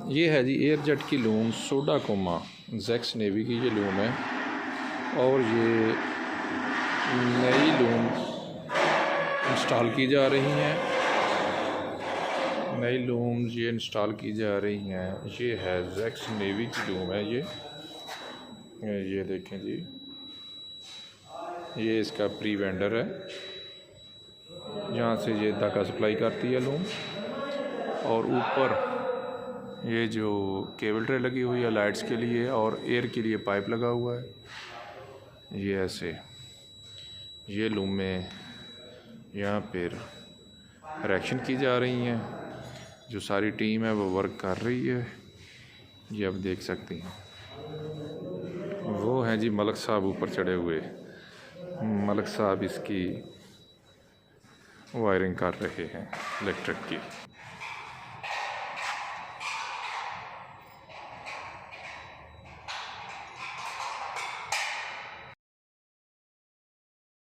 ये है जी एयर जेट की loom Tsudakoma ZAX navy की ये लूम है और ये नई लूम इंस्टॉल की जा रही हैं। नई लूम ये इंस्टॉल की जा रही हैं। ये है जैक्स नेवी की लूम है। ये देखें जी, ये इसका प्री वेंडर है, यहाँ से ये धागा सप्लाई करती है लूम। और ऊपर ये जो केबल ट्रे लगी हुई है लाइट्स के लिए और एयर के लिए पाइप लगा हुआ है। ये ऐसे ये लूम में यहाँ पर करेक्शन की जा रही हैं। जो सारी टीम है वो वर्क कर रही है। ये आप देख सकती हैं, वो हैं जी मलक साहब ऊपर चढ़े हुए। मलक साहब इसकी वायरिंग कर रहे हैं इलेक्ट्रिक की।